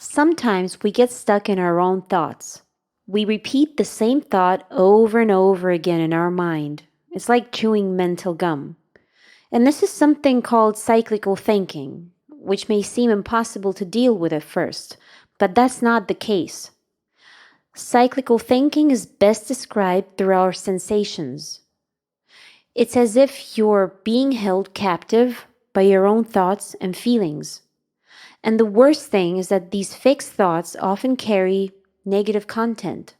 Sometimes we get stuck in our own thoughts. We repeat the same thought over and over again in our mind. It's like chewing mental gum. And this is something called cyclical thinking, which may seem impossible to deal with at first, but that's not the case. Cyclical thinking is best described through our sensations. It's as if you're being held captive by your own thoughts and feelings. And the worst thing is that these fixed thoughts often carry negative content,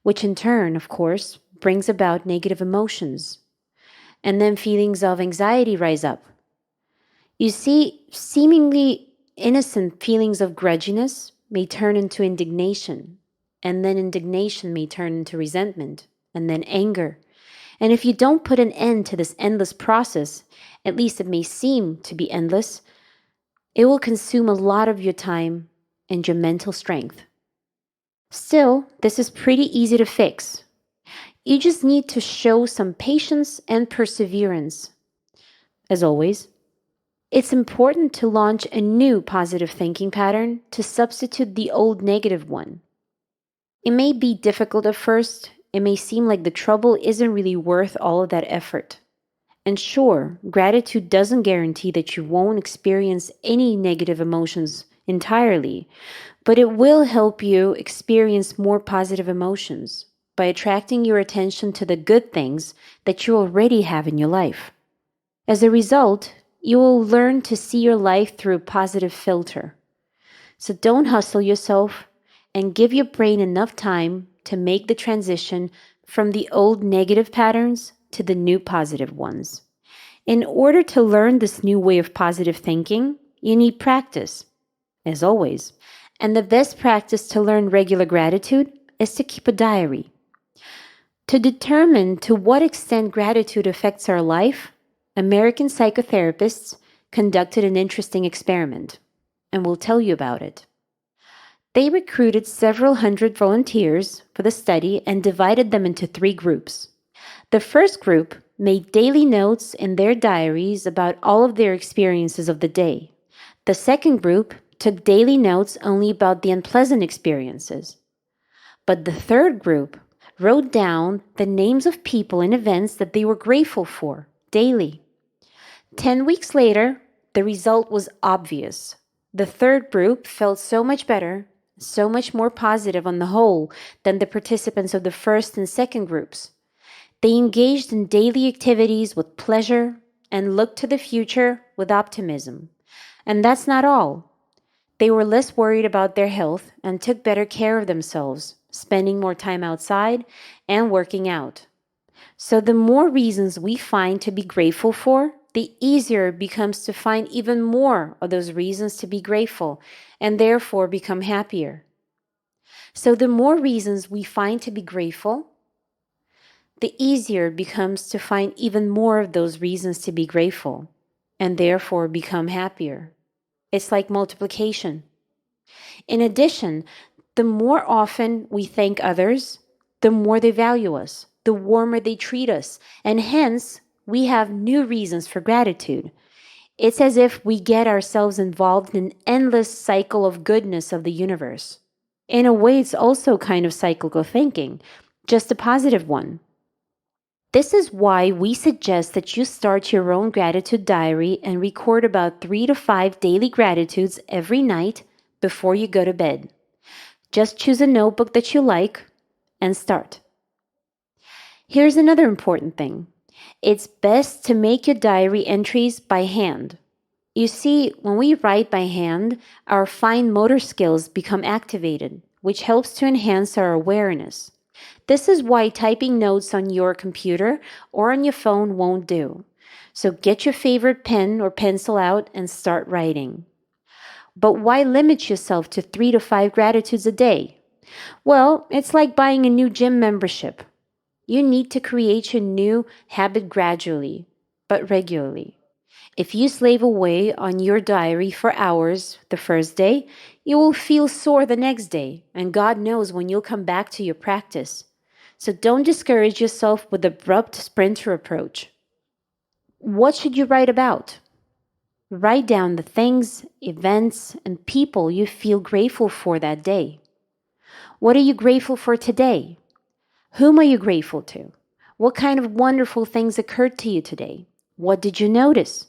which in turn, of course, brings about negative emotions. And then feelings of anxiety rise up. You see, seemingly innocent feelings of grudginess may turn into indignation, and then indignation may turn into resentment, and then anger. And if you don't put an end to this endless process, at least it may seem to be endless, it will consume a lot of your time and your mental strength. Still, this is pretty easy to fix. You just need to show some patience and perseverance. As always, it's important to launch a new positive thinking pattern to substitute the old negative one. It may be difficult at first. It may seem like the trouble isn't really worth all of that effort. And sure, gratitude doesn't guarantee that you won't experience any negative emotions entirely, but it will help you experience more positive emotions by attracting your attention to the good things that you already have in your life. As a result, you will learn to see your life through a positive filter. So don't hustle yourself and give your brain enough time to make the transition from the old negative patterns to the new positive ones. In order to learn this new way of positive thinking, you need practice, as always. And the best practice to learn regular gratitude is to keep a diary. To determine to what extent gratitude affects our life, American psychotherapists conducted an interesting experiment, and we'll tell you about it. They recruited several hundred volunteers for the study and divided them into 3 groups. The first group made daily notes in their diaries about all of their experiences of the day. The second group took daily notes only about the unpleasant experiences. But the third group wrote down the names of people and events that they were grateful for daily. 10 weeks later, the result was obvious. The third group felt so much better, so much more positive on the whole than the participants of the first and second groups. They engaged in daily activities with pleasure and looked to the future with optimism. And that's not all. They were less worried about their health and took better care of themselves, spending more time outside and working out. So the more reasons we find to be grateful for, the easier it becomes to find even more of those reasons to be grateful and therefore become happier. So the more reasons we find to be grateful, the easier it becomes to find even more of those reasons to be grateful and therefore become happier. It's like multiplication. In addition, the more often we thank others, the more they value us, the warmer they treat us, and hence we have new reasons for gratitude. It's as if we get ourselves involved in an endless cycle of goodness of the universe. In a way, it's also kind of cyclical thinking, just a positive one. This is why we suggest that you start your own gratitude diary and record about 3 to 5 daily gratitudes every night before you go to bed. Just choose a notebook that you like and start. Here's another important thing. It's best to make your diary entries by hand. You see, when we write by hand, our fine motor skills become activated, which helps to enhance our awareness. This is why typing notes on your computer or on your phone won't do. So get your favorite pen or pencil out and start writing. But why limit yourself to 3 to 5 gratitudes a day? Well, it's like buying a new gym membership. You need to create your new habit gradually, but regularly. If you slave away on your diary for hours the first day, you will feel sore the next day, and God knows when you'll come back to your practice. So don't discourage yourself with the abrupt sprinter approach. What should you write about? Write down the things, events, and people you feel grateful for that day. What are you grateful for today? Whom are you grateful to? What kind of wonderful things occurred to you today? What did you notice?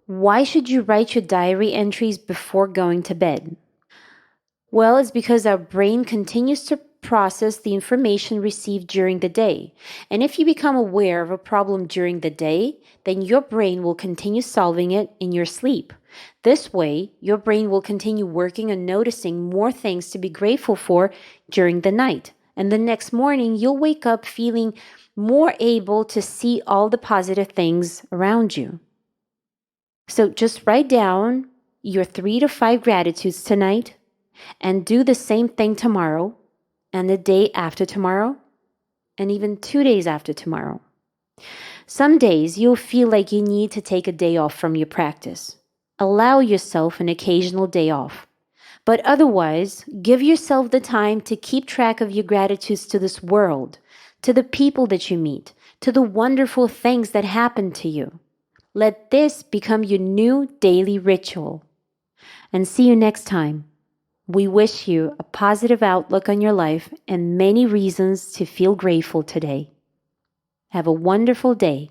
Why should you write your diary entries before going to bed? Well, it's because our brain continues to process the information received during the day. And if you become aware of a problem during the day, then your brain will continue solving it in your sleep. This way, your brain will continue working on noticing more things to be grateful for during the night. And the next morning, you'll wake up feeling more able to see all the positive things around you. So just write down your 3 to 5 gratitudes tonight and do the same thing tomorrow and the day after tomorrow and even 2 days after tomorrow. Some days you'll feel like you need to take a day off from your practice. Allow yourself an occasional day off. But otherwise, give yourself the time to keep track of your gratitudes to this world, to the people that you meet, to the wonderful things that happen to you. Let this become your new daily ritual. And see you next time. We wish you a positive outlook on your life and many reasons to feel grateful today. Have a wonderful day.